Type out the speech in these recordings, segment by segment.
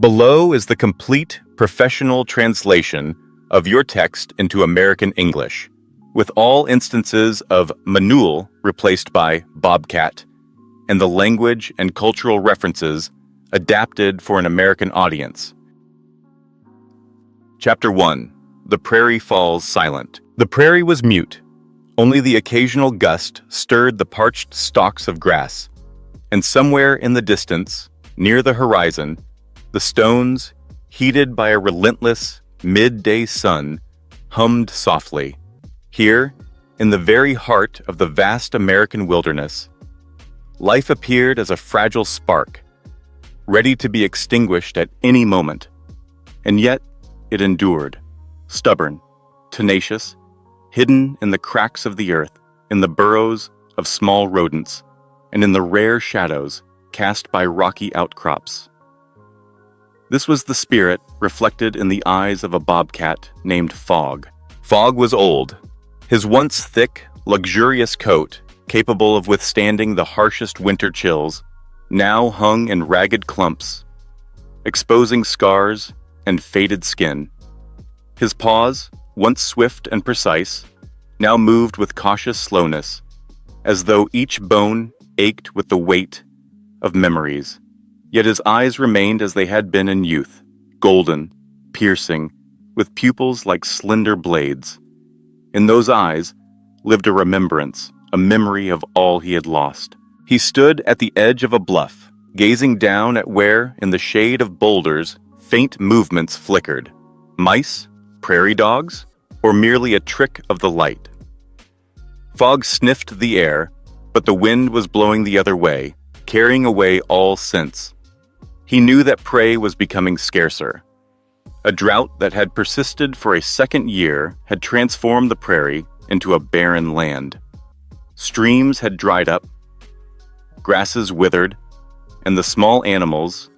Below is the complete professional translation of your text into American English, with all instances of manul replaced by bobcat, and the language and cultural references adapted for an American audience. Chapter 1. The Prairie Falls Silent. The prairie was mute. Only the occasional gust stirred the parched stalks of grass, and somewhere in the distance, near the horizon, the stones, heated by a relentless midday sun, hummed softly. Here, in the very heart of the vast American wilderness, life appeared as a fragile spark, ready to be extinguished at any moment. And yet, it endured, stubborn, tenacious, hidden in the cracks of the earth, in the burrows of small rodents, and in the rare shadows cast by rocky outcrops. This was the spirit reflected in the eyes of a bobcat named Fog. Fog was old. His once thick, luxurious coat, capable of withstanding the harshest winter chills, now hung in ragged clumps, exposing scars and faded skin. His paws, once swift and precise, now moved with cautious slowness, as though each bone ached with the weight of memories. Yet his eyes remained as they had been in youth, golden, piercing, with pupils like slender blades. In those eyes lived a remembrance, a memory of all he had lost. He stood at the edge of a bluff, gazing down at where, in the shade of boulders, faint movements flickered. Mice? Prairie dogs? Or merely a trick of the light? Fog sniffed the air, but the wind was blowing the other way, carrying away all sense. He knew that prey was becoming scarcer. A drought that had persisted for a second year had transformed the prairie into a barren land. Streams had dried up, grasses withered, and the small animals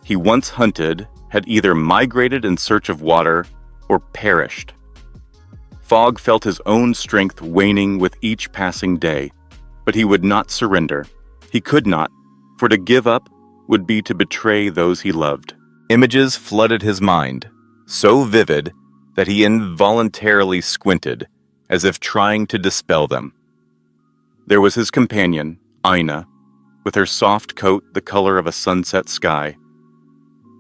he once hunted had either migrated in search of water or perished. Fog felt his own strength waning with each passing day, but he would not surrender. He could not, for to give up would be to betray those he loved. Images flooded his mind, so vivid that he involuntarily squinted, as if trying to dispel them. There was his companion, Ina, with her soft coat the color of a sunset sky.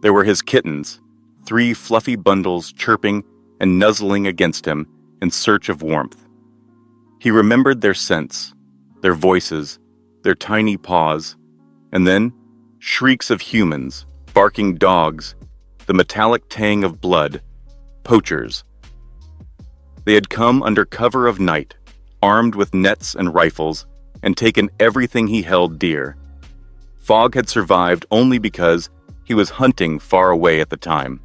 There were his kittens, 3 fluffy bundles chirping and nuzzling against him in search of warmth. He remembered their scents, their voices, their tiny paws, and then shrieks of humans, barking dogs, the metallic tang of blood, poachers. They had come under cover of night, armed with nets and rifles, and taken everything he held dear. Fog had survived only because he was hunting far away at the time.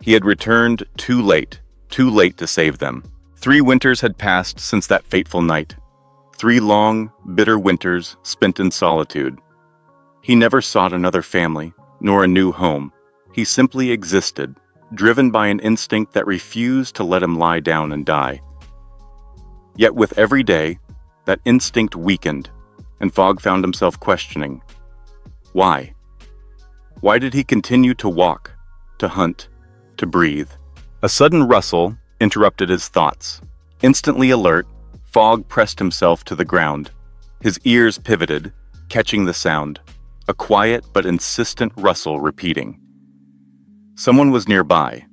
He had returned too late to save them. 3 winters had passed since that fateful night. 3 long, bitter winters spent in solitude. He never sought another family, nor a new home. He simply existed, driven by an instinct that refused to let him lie down and die. Yet with every day, that instinct weakened, and Fog found himself questioning. Why? Why did he continue to walk, to hunt, to breathe? A sudden rustle interrupted his thoughts. Instantly alert, Fog pressed himself to the ground. His ears pivoted, catching the sound, a quiet but insistent rustle repeating. Someone was nearby,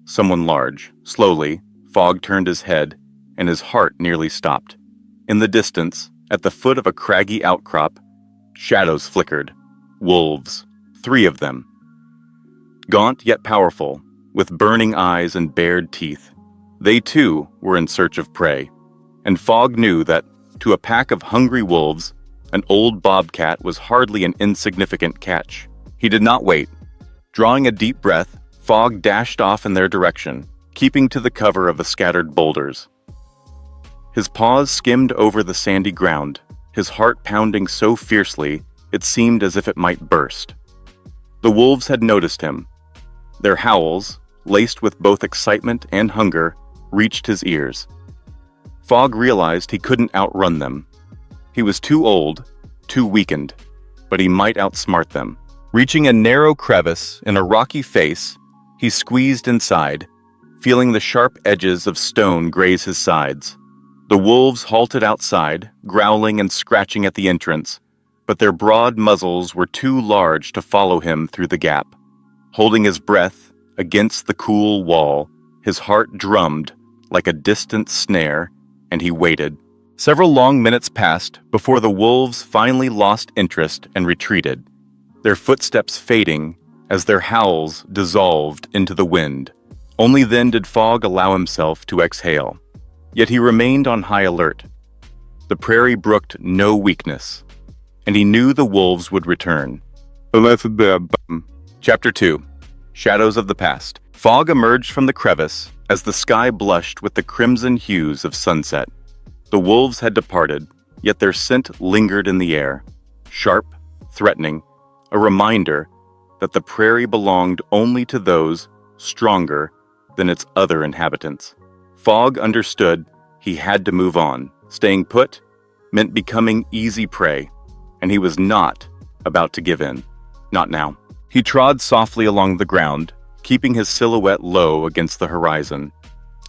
someone large. Slowly, Fog turned his head, and his heart nearly stopped. In the distance, at the foot of a craggy outcrop, shadows flickered. Wolves, 3 of them. Gaunt yet powerful, with burning eyes and bared teeth. They too were in search of prey, and Fog knew that, to a pack of hungry wolves, an old bobcat was hardly an insignificant catch. He did not wait. Drawing a deep breath, Fog dashed off in their direction, keeping to the cover of the scattered boulders. His paws skimmed over the sandy ground, his heart pounding so fiercely it seemed as if it might burst. The wolves had noticed him. Their howls, laced with both excitement and hunger, reached his ears. Fog realized he couldn't outrun them. He was too old, too weakened, but he might outsmart them. Reaching a narrow crevice in a rocky face, he squeezed inside, feeling the sharp edges of stone graze his sides. The wolves halted outside, growling and scratching at the entrance, but their broad muzzles were too large to follow him through the gap. Holding his breath against the cool wall, his heart drummed like a distant snare, and he waited. Several long minutes passed before the wolves finally lost interest and retreated, their footsteps fading as their howls dissolved into the wind. Only then did Fogg allow himself to exhale. Yet he remained on high alert. The prairie brooked no weakness, and he knew the wolves would return. Chapter 2. Shadows of the Past. Fog emerged from the crevice as the sky blushed with the crimson hues of sunset. The wolves had departed, yet their scent lingered in the air, sharp, threatening, a reminder that the prairie belonged only to those stronger than its other inhabitants. Fogg understood he had to move on. Staying put meant becoming easy prey, and he was not about to give in. Not now. He trod softly along the ground, keeping his silhouette low against the horizon.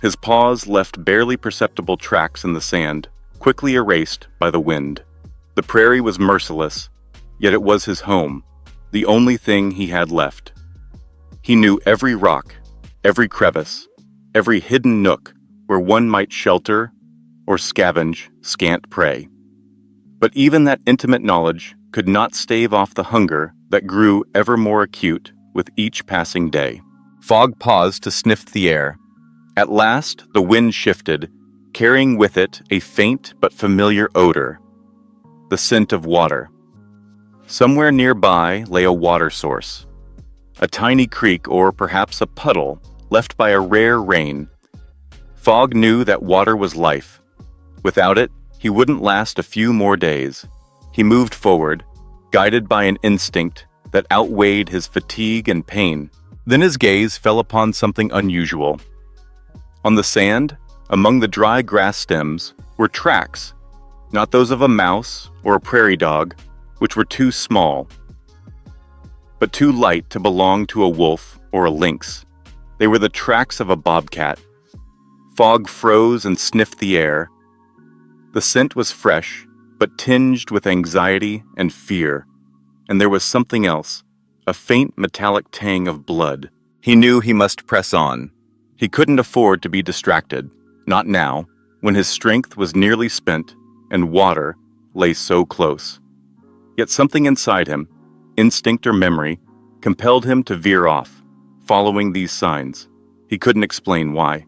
His paws left barely perceptible tracks in the sand, quickly erased by the wind. The prairie was merciless, yet it was his home, the only thing he had left. He knew every rock, every crevice, every hidden nook where one might shelter or scavenge scant prey. But even that intimate knowledge could not stave off the hunger that grew ever more acute with each passing day. Fogg paused to sniff the air. At last, the wind shifted, carrying with it a faint but familiar odor, the scent of water. Somewhere nearby lay a water source, a tiny creek or perhaps a puddle left by a rare rain. Fogg knew that water was life. Without it, he wouldn't last a few more days. He moved forward, guided by an instinct that outweighed his fatigue and pain. Then his gaze fell upon something unusual. On the sand, among the dry grass stems, were tracks, not those of a mouse or a prairie dog, which were too small, but too light to belong to a wolf or a lynx. They were the tracks of a bobcat. Fogg froze and sniffed the air. The scent was fresh, but tinged with anxiety and fear. And there was something else, a faint metallic tang of blood. He knew he must press on. He couldn't afford to be distracted, not now, when his strength was nearly spent and water lay so close. Yet something inside him, instinct or memory, compelled him to veer off, following these signs. He couldn't explain why.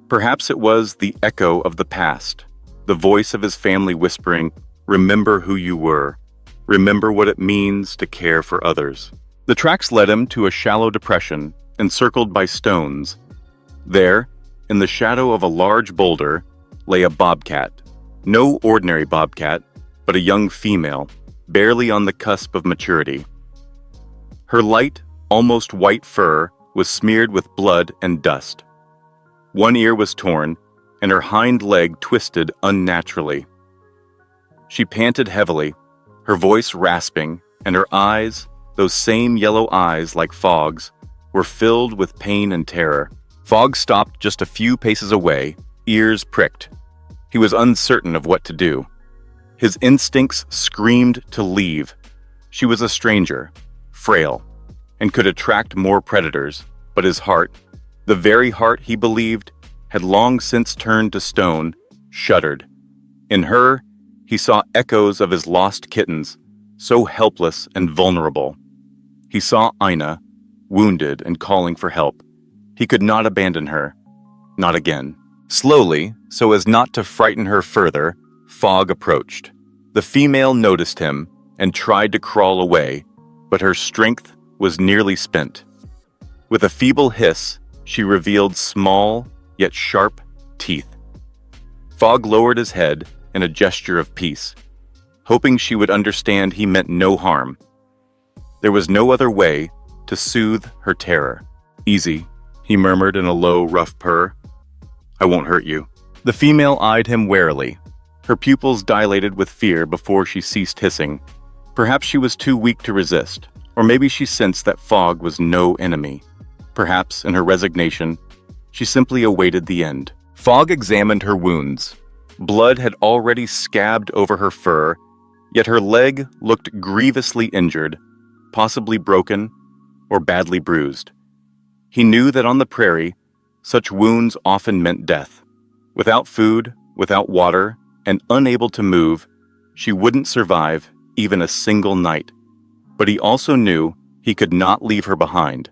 Perhaps it was the echo of the past, the voice of his family whispering, "Remember who you were. Remember what it means to care for others." The tracks led him to a shallow depression encircled by stones. There, in the shadow of a large boulder, lay a bobcat. No ordinary bobcat, but a young female, barely on the cusp of maturity. Her light, almost white fur was smeared with blood and dust. One ear was torn, and her hind leg twisted unnaturally. She panted heavily, her voice rasping, and her eyes, those same yellow eyes like Fogg's, were filled with pain and terror. Fogg stopped just a few paces away, ears pricked. He was uncertain of what to do. His instincts screamed to leave. She was a stranger, frail, and could attract more predators, but his heart, the very heart he believed had long since turned to stone, shuddered. In her, he saw echoes of his lost kittens, so helpless and vulnerable. He saw Ina, wounded and calling for help. He could not abandon her. Not again. Slowly, so as not to frighten her further, Fogg approached. The female noticed him and tried to crawl away, but her strength was nearly spent. With a feeble hiss, she revealed small, yet sharp, teeth. Fogg lowered his head in a gesture of peace, hoping she would understand he meant no harm. There was no other way to soothe her terror. "Easy," he murmured in a low, rough purr. "I won't hurt you." The female eyed him warily, her pupils dilated with fear before she ceased hissing. Perhaps she was too weak to resist, or maybe she sensed that Fogg was no enemy. Perhaps, in her resignation, she simply awaited the end. Fogg examined her wounds. Blood had already scabbed over her fur, yet her leg looked grievously injured, possibly broken or badly bruised. He knew that on the prairie, such wounds often meant death. Without food, without water, and unable to move, she wouldn't survive even a single night. But he also knew he could not leave her behind,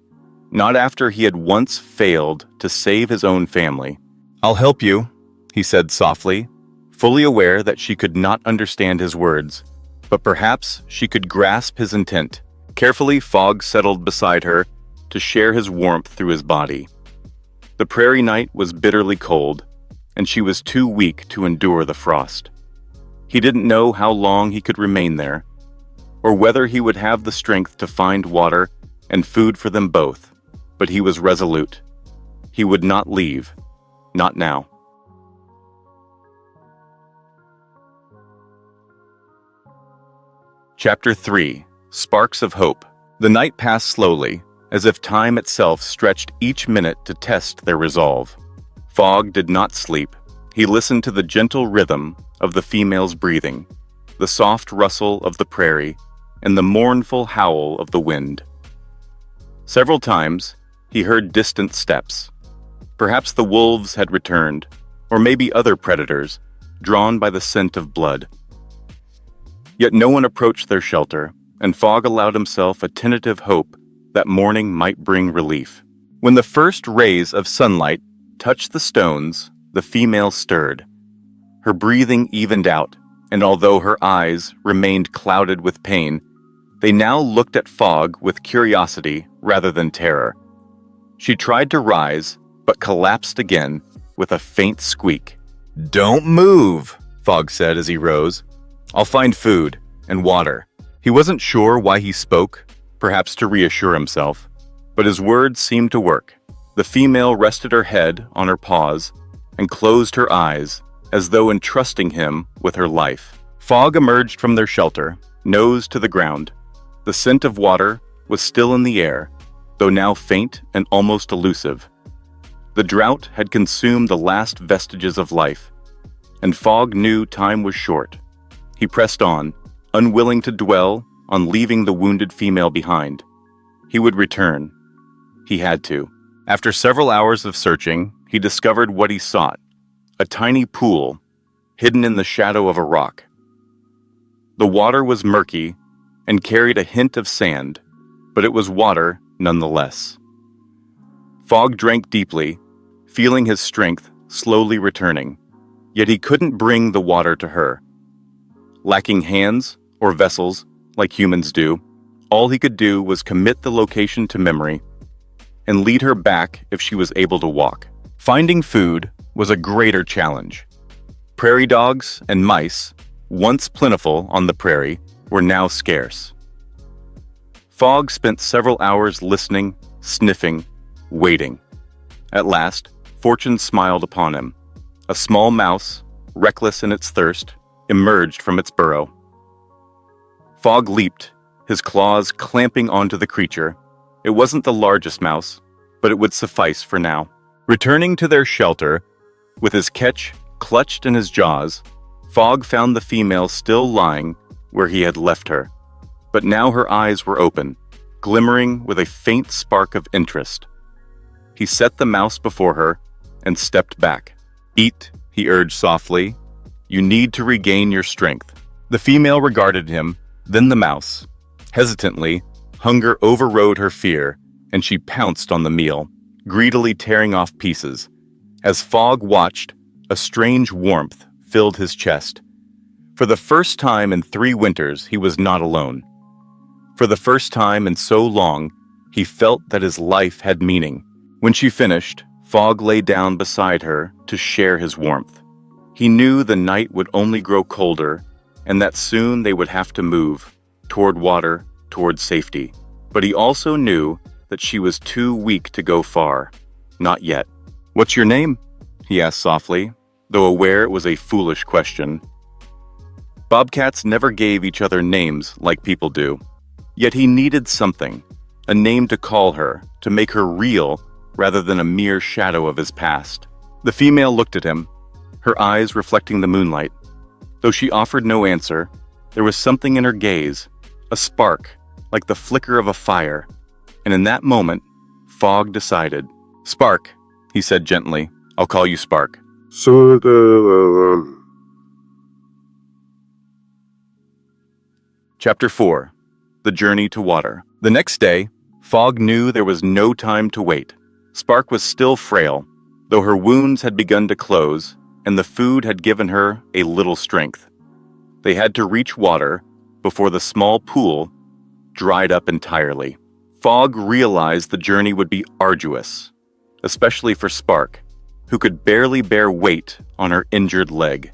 not after he had once failed to save his own family. "I'll help you," he said softly, fully aware that she could not understand his words, but perhaps she could grasp his intent. Carefully, Fogg settled beside her to share his warmth through his body. The prairie night was bitterly cold, and she was too weak to endure the frost. He didn't know how long he could remain there, or whether he would have the strength to find water and food for them both, but he was resolute. He would not leave, not now. Chapter 3. Sparks of Hope. The night passed slowly, as if time itself stretched each minute to test their resolve. Fogg did not sleep. He listened to the gentle rhythm of the female's breathing, the soft rustle of the prairie, and the mournful howl of the wind. Several times, he heard distant steps. Perhaps the wolves had returned, or maybe other predators, drawn by the scent of blood. Yet no one approached their shelter, and Fogg allowed himself a tentative hope that morning might bring relief. When the first rays of sunlight touched the stones, the female stirred. Her breathing evened out, and although her eyes remained clouded with pain, they now looked at Fogg with curiosity rather than terror. She tried to rise, but collapsed again with a faint squeak. "Don't move," Fogg said as he rose. "I'll find food and water." He wasn't sure why he spoke, perhaps to reassure himself, but his words seemed to work. The female rested her head on her paws and closed her eyes, as though entrusting him with her life. Fogg emerged from their shelter, nose to the ground. The scent of water was still in the air, though now faint and almost elusive. The drought had consumed the last vestiges of life, and Fogg knew time was short. He pressed on, unwilling to dwell on leaving the wounded female behind. He would return. He had to. After several hours of searching, he discovered what he sought: a tiny pool hidden in the shadow of a rock. The water was murky and carried a hint of sand, but it was water nonetheless. Fogg drank deeply, feeling his strength slowly returning, yet he couldn't bring the water to her. Lacking hands or vessels, like humans do, all he could do was commit the location to memory and lead her back if she was able to walk. Finding food was a greater challenge. Prairie dogs and mice, once plentiful on the prairie, were now scarce. Fogg spent several hours listening, sniffing, waiting. At last, fortune smiled upon him. A small mouse, reckless in its thirst, emerged from its burrow. Fogg leaped, his claws clamping onto the creature. It wasn't the largest mouse, but it would suffice for now. Returning to their shelter, with his catch clutched in his jaws, Fogg found the female still lying where he had left her. But now her eyes were open, glimmering with a faint spark of interest. He set the mouse before her and stepped back. "Eat," he urged softly. "You need to regain your strength." The female regarded him, then the mouse. Hesitantly, hunger overrode her fear, and she pounced on the meal, greedily tearing off pieces. As Fogg watched, a strange warmth filled his chest. For the first time in 3 winters, he was not alone. For the first time in so long, he felt that his life had meaning. When she finished, Fogg lay down beside her to share his warmth. He knew the night would only grow colder, and that soon they would have to move, toward water, toward safety. But he also knew that she was too weak to go far. Not yet. "What's your name?" he asked softly, though aware it was a foolish question. Bobcats never gave each other names like people do. Yet he needed something, a name to call her, to make her real rather than a mere shadow of his past. The female looked at him, her eyes reflecting the moonlight. Though she offered no answer, there was something in her gaze, a spark, like the flicker of a fire. And in that moment, Fogg decided. "Spark," he said gently. "I'll call you Spark." Chapter 4. The Journey to Water. The next day, Fogg knew there was no time to wait. Spark was still frail, though her wounds had begun to close, and the food had given her a little strength. They had to reach water before the small pool dried up entirely. Fogg realized the journey would be arduous, especially for Spark, who could barely bear weight on her injured leg.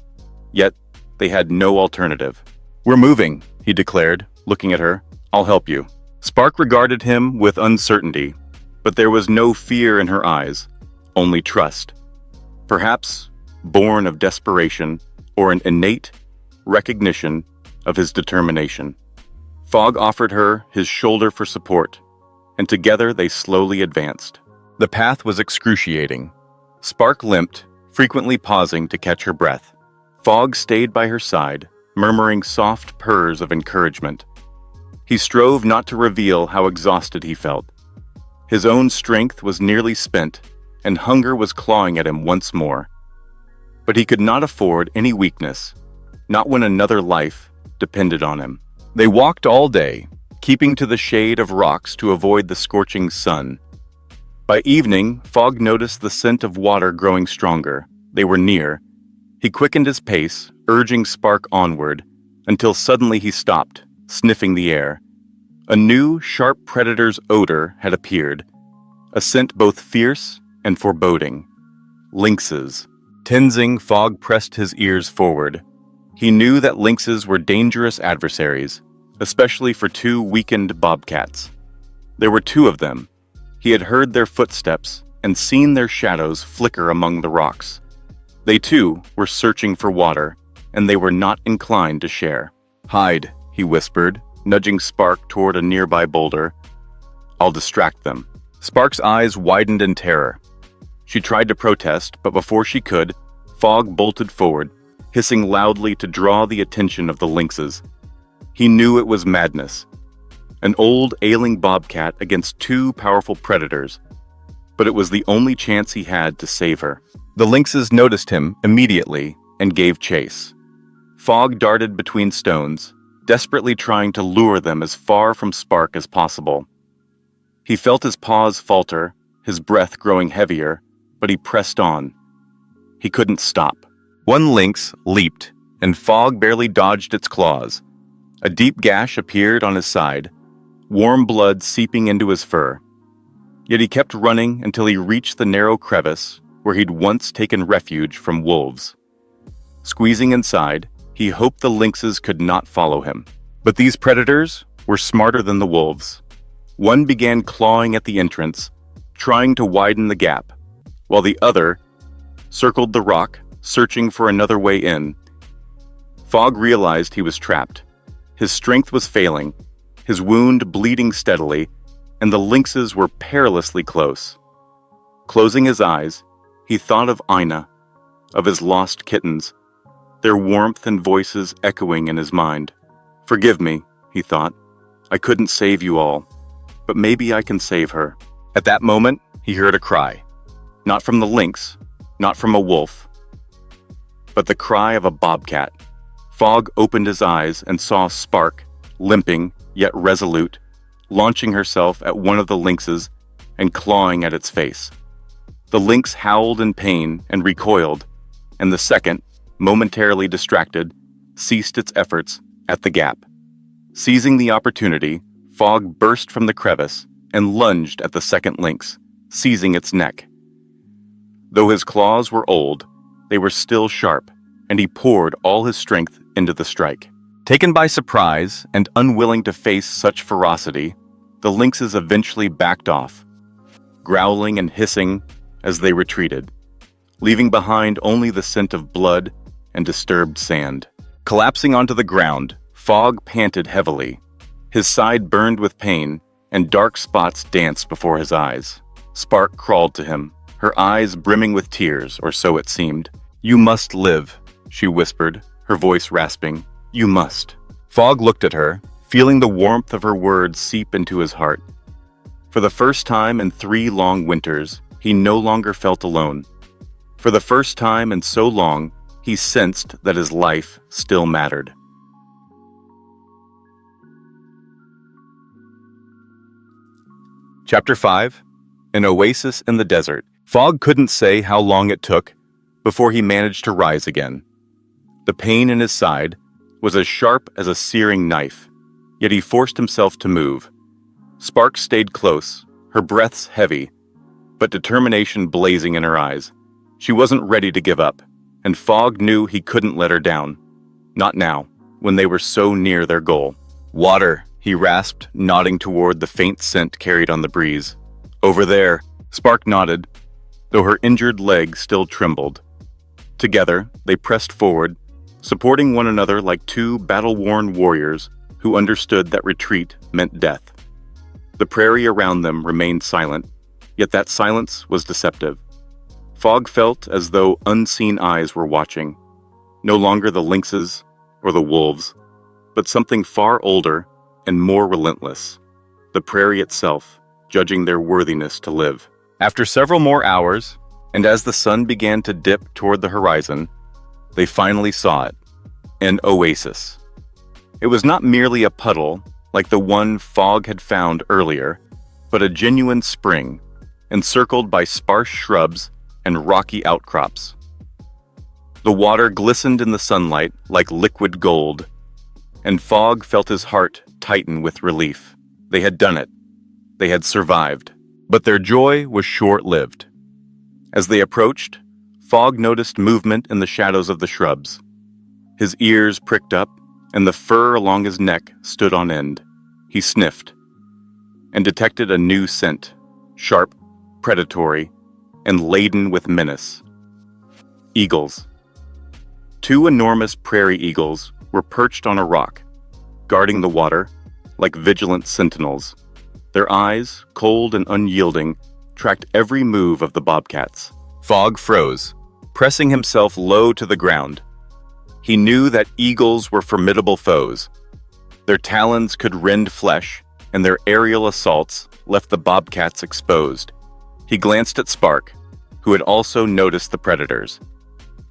Yet, they had no alternative. "We're moving," he declared, looking at her. "I'll help you." Spark regarded him with uncertainty, but there was no fear in her eyes, only trust. Perhaps born of desperation or an innate recognition of his determination. Fogg offered her his shoulder for support, and together they slowly advanced. The path was excruciating. Spark limped, frequently pausing to catch her breath. Fogg stayed by her side, murmuring soft purrs of encouragement. He strove not to reveal how exhausted he felt. His own strength was nearly spent, and hunger was clawing at him once more. But he could not afford any weakness, not when another life depended on him. They walked all day, keeping to the shade of rocks to avoid the scorching sun. By evening, Fogg noticed the scent of water growing stronger. They were near. He quickened his pace, urging Spark onward, until suddenly he stopped, sniffing the air. A new, sharp predator's odor had appeared, a scent both fierce and foreboding. Lynxes. Tensing, Fogg pressed his ears forward. He knew that lynxes were dangerous adversaries, especially for two weakened bobcats. There were two of them. He had heard their footsteps and seen their shadows flicker among the rocks. They too were searching for water, and they were not inclined to share. "Hide," he whispered, nudging Spark toward a nearby boulder. "I'll distract them." Spark's eyes widened in terror. She tried to protest, but before she could, Fogg bolted forward, hissing loudly to draw the attention of the lynxes. He knew it was madness. An old, ailing bobcat against two powerful predators. But it was the only chance he had to save her. The lynxes noticed him immediately and gave chase. Fogg darted between stones, desperately trying to lure them as far from Spark as possible. He felt his paws falter, his breath growing heavier, but he pressed on. He couldn't stop. One lynx leaped, and Fogg barely dodged its claws. A deep gash appeared on his side, warm blood seeping into his fur. Yet he kept running until he reached the narrow crevice where he'd once taken refuge from wolves. Squeezing inside, he hoped the lynxes could not follow him. But these predators were smarter than the wolves. One began clawing at the entrance, trying to widen the gap, while the other circled the rock, searching for another way in. Fogg realized he was trapped. His strength was failing, his wound bleeding steadily, and the lynxes were perilously close. Closing his eyes, he thought of Ina, of his lost kittens, their warmth and voices echoing in his mind. "Forgive me," he thought. "I couldn't save you all, but maybe I can save her." At that moment, he heard a cry. Not from the lynx, not from a wolf, but the cry of a bobcat. Fogg opened his eyes and saw Spark, limping yet resolute, launching herself at one of the lynxes and clawing at its face. The lynx howled in pain and recoiled, and the second, momentarily distracted, ceased its efforts at the gap. Seizing the opportunity, Fogg burst from the crevice and lunged at the second lynx, seizing its neck. Though his claws were old, they were still sharp, and he poured all his strength into the strike. Taken by surprise and unwilling to face such ferocity, the lynxes eventually backed off, growling and hissing as they retreated, leaving behind only the scent of blood and disturbed sand. Collapsing onto the ground, Fogg panted heavily. His side burned with pain, and dark spots danced before his eyes. Spark crawled to him, her eyes brimming with tears, or so it seemed. "You must live," she whispered, her voice rasping. "You must." Fogg looked at her, feeling the warmth of her words seep into his heart. For the first time in 3 long winters, he no longer felt alone. For the first time in so long, he sensed that his life still mattered. Chapter 5. An Oasis in the Desert. Fogg couldn't say how long it took before he managed to rise again. The pain in his side was as sharp as a searing knife, yet he forced himself to move. Spark stayed close, her breaths heavy, but determination blazing in her eyes. She wasn't ready to give up, and Fogg knew he couldn't let her down. Not now, when they were so near their goal. "Water," he rasped, nodding toward the faint scent carried on the breeze. "Over there." Spark nodded, though her injured leg still trembled. Together, they pressed forward, supporting one another like 2 battle-worn warriors who understood that retreat meant death. The prairie around them remained silent, yet that silence was deceptive. Fogg felt as though unseen eyes were watching, no longer the lynxes or the wolves, but something far older and more relentless, the prairie itself, judging their worthiness to live. After several more hours, and as the sun began to dip toward the horizon, they finally saw it, an oasis. It was not merely a puddle like the one Fogg had found earlier, but a genuine spring, encircled by sparse shrubs and rocky outcrops. The water glistened in the sunlight like liquid gold, and Fogg felt his heart tighten with relief. They had done it. They had survived. But their joy was short-lived. As they approached, Fogg noticed movement in the shadows of the shrubs. His ears pricked up, and the fur along his neck stood on end. He sniffed, and detected a new scent, sharp, predatory, and laden with menace. Eagles. 2 enormous prairie eagles were perched on a rock, guarding the water like vigilant sentinels. Their eyes, cold and unyielding, tracked every move of the bobcats. Fogg froze, pressing himself low to the ground. He knew that eagles were formidable foes. Their talons could rend flesh, and their aerial assaults left the bobcats exposed. He glanced at Spark, who had also noticed the predators.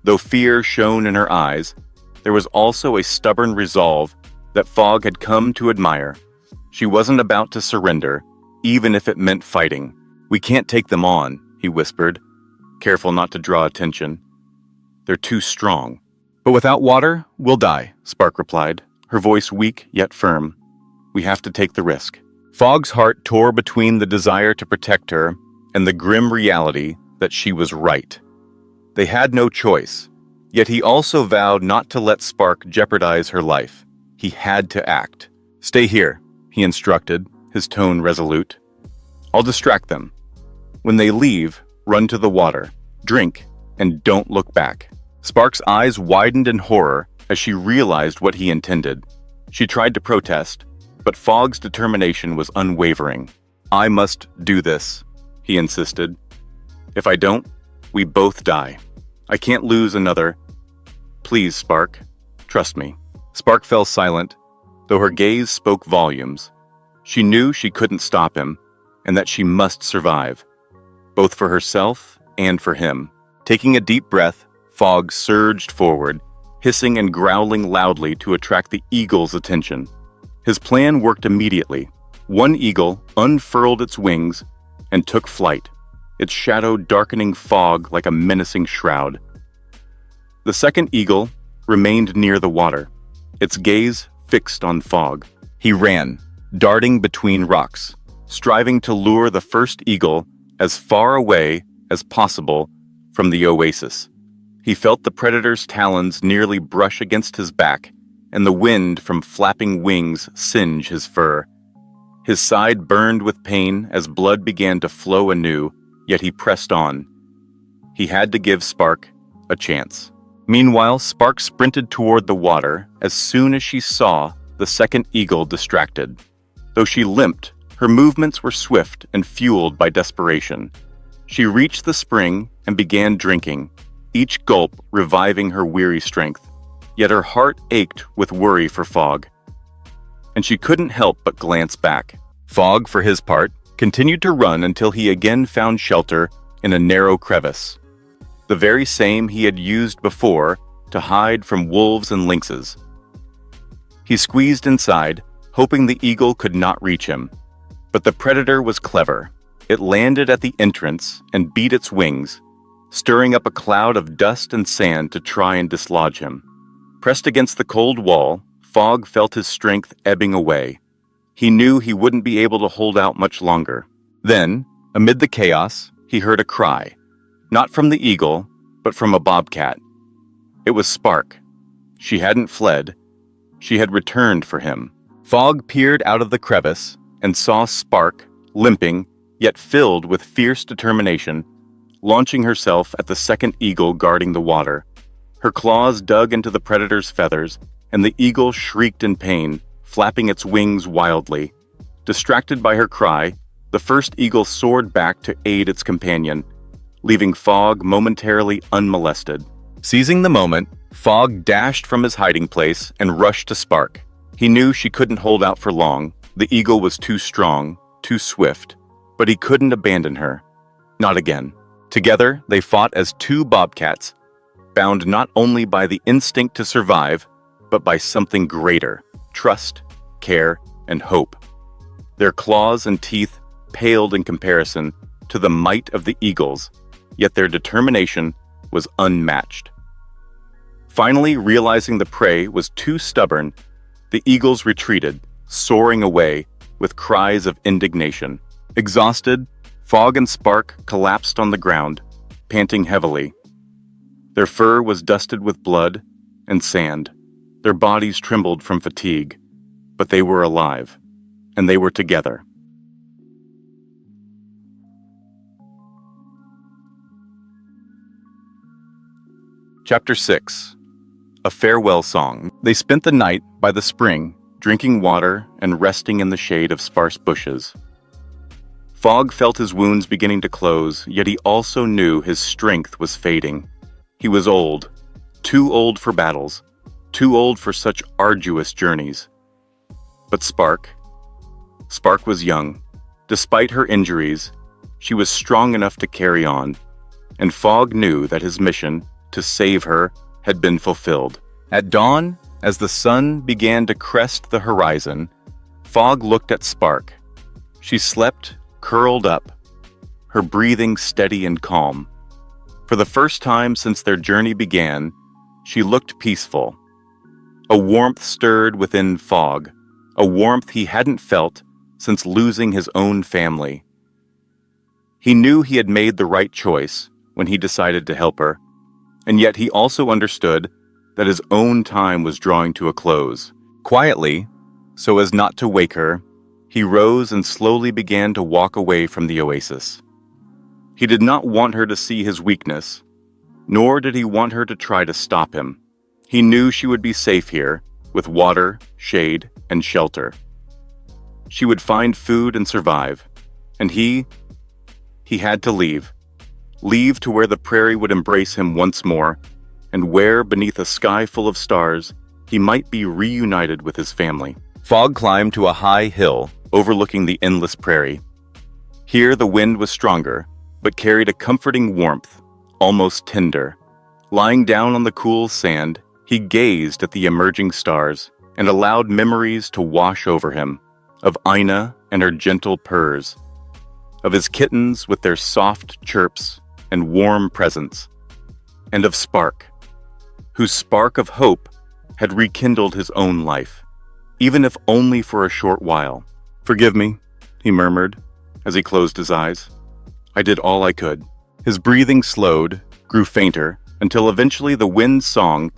Though fear shone in her eyes, there was also a stubborn resolve that Fogg had come to admire. She wasn't about to surrender, even if it meant fighting. "We can't take them on," he whispered, careful not to draw attention. "They're too strong." "But without water, we'll die," Spark replied, her voice weak yet firm. "We have to take the risk." Fogg's heart tore between the desire to protect her and the grim reality that she was right. They had no choice, yet he also vowed not to let Spark jeopardize her life. He had to act. "Stay here," he instructed, his tone resolute. "I'll distract them. When they leave, run to the water, drink, and don't look back." Spark's eyes widened in horror as she realized what he intended. She tried to protest, but Fogg's determination was unwavering. "I must do this," he insisted. "If I don't, we both die. I can't lose another. Please, Spark, trust me." Spark fell silent, though her gaze spoke volumes. She knew she couldn't stop him, and that she must survive, both for herself and for him. Taking a deep breath, Fogg surged forward, hissing and growling loudly to attract the eagle's attention. His plan worked immediately. One eagle unfurled its wings and took flight, its shadow darkening Fogg like a menacing shroud. The second eagle remained near the water, its gaze fixed on Fogg. He ran, darting between rocks, striving to lure the first eagle as far away as possible from the oasis. He felt the predator's talons nearly brush against his back, and the wind from flapping wings singe his fur. His side burned with pain as blood began to flow anew, yet he pressed on. He had to give Spark a chance. Meanwhile, Spark sprinted toward the water as soon as she saw the second eagle distracted. Though she limped, her movements were swift and fueled by desperation. She reached the spring and began drinking, each gulp reviving her weary strength. Yet her heart ached with worry for Fog, and she couldn't help but glance back. Fog, for his part, continued to run until he again found shelter in a narrow crevice, the very same he had used before to hide from wolves and lynxes. He squeezed inside, hoping the eagle could not reach him. But the predator was clever. It landed at the entrance and beat its wings, stirring up a cloud of dust and sand to try and dislodge him. Pressed against the cold wall, Fog felt his strength ebbing away. He knew he wouldn't be able to hold out much longer. Then, amid the chaos, he heard a cry. Not from the eagle, but from a bobcat. It was Spark. She hadn't fled. She had returned for him. Fog peered out of the crevice and saw Spark, limping, yet filled with fierce determination, launching herself at the second eagle guarding the water. Her claws dug into the predator's feathers, and the eagle shrieked in pain, flapping its wings wildly. Distracted by her cry, the first eagle soared back to aid its companion, leaving Fog momentarily unmolested. Seizing the moment, Fog dashed from his hiding place and rushed to Spark. He knew she couldn't hold out for long. The eagle was too strong, too swift, but he couldn't abandon her. Not again. Together, they fought as two bobcats, bound not only by the instinct to survive, but by something greater: trust, care, and hope. Their claws and teeth paled in comparison to the might of the eagles, yet their determination was unmatched. Finally, realizing the prey was too stubborn, the eagles retreated, soaring away with cries of indignation. Exhausted, Fog and Spark collapsed on the ground, panting heavily. Their fur was dusted with blood and sand. Their bodies trembled from fatigue, but they were alive, and they were together. Chapter 6. A Farewell Song. They spent the night by the spring, drinking water and resting in the shade of sparse bushes. Fog felt his wounds beginning to close, yet he also knew his strength was fading. He was old, too old for battles, too old for such arduous journeys. But Spark was young. Despite her injuries, she was strong enough to carry on, and Fog knew that his mission to save her had been fulfilled. At dawn, as the sun began to crest the horizon, Fog looked at Spark. She slept, curled up, her breathing steady and calm. For the first time since their journey began, she looked peaceful. A warmth stirred within Fog, a warmth he hadn't felt since losing his own family. He knew he had made the right choice when he decided to help her, and yet he also understood that his own time was drawing to a close. Quietly, so as not to wake her, he rose and slowly began to walk away from the oasis. He did not want her to see his weakness, nor did he want her to try to stop him. He knew she would be safe here, with water, shade, and shelter. She would find food and survive, and he had to leave. Leave to where the prairie would embrace him once more, and where, beneath a sky full of stars, he might be reunited with his family. Fog climbed to a high hill overlooking the endless prairie. Here the wind was stronger, but carried a comforting warmth, almost tender. Lying down on the cool sand, he gazed at the emerging stars and allowed memories to wash over him, of Aina and her gentle purrs, of his kittens with their soft chirps and warm presence, and of Spark, whose spark of hope had rekindled his own life, even if only for a short while. "Forgive me," he murmured as he closed his eyes. "I did all I could." His breathing slowed, grew fainter, until eventually the wind's song,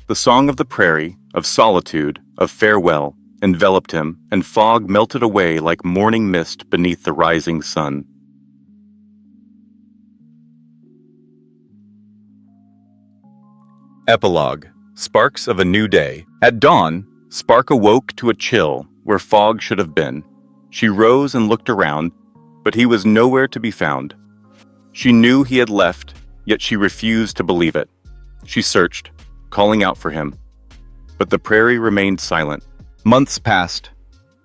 the song of the prairie, of solitude, of farewell, enveloped him, and Fog melted away like morning mist beneath the rising sun. Epilogue. Sparks of a New Day. At dawn, Spark awoke to a chill where Fog should have been. She rose and looked around, but he was nowhere to be found. She knew he had left, yet she refused to believe it. She searched, calling out for him. But the prairie remained silent. Months passed.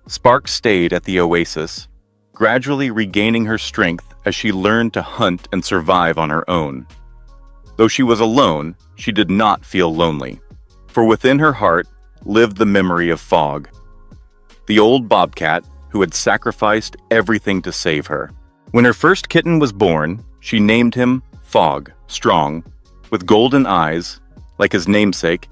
Spark stayed at the oasis, gradually regaining her strength as she learned to hunt and survive on her own. Though she was alone, she did not feel lonely, for within her heart lived the memory of Fog, the old bobcat who had sacrificed everything to save her. When her first kitten was born, she named him Fog, strong, with golden eyes, like his namesake.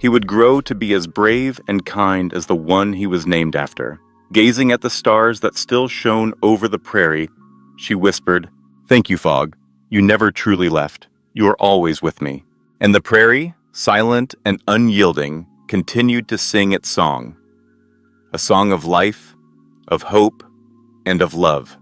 He would grow to be as brave and kind as the one he was named after. Gazing at the stars that still shone over the prairie, she whispered, "Thank you, Fog. You never truly left. You are always with me." And the prairie, silent and unyielding, continued to sing its song. A song of life, of hope, and of love.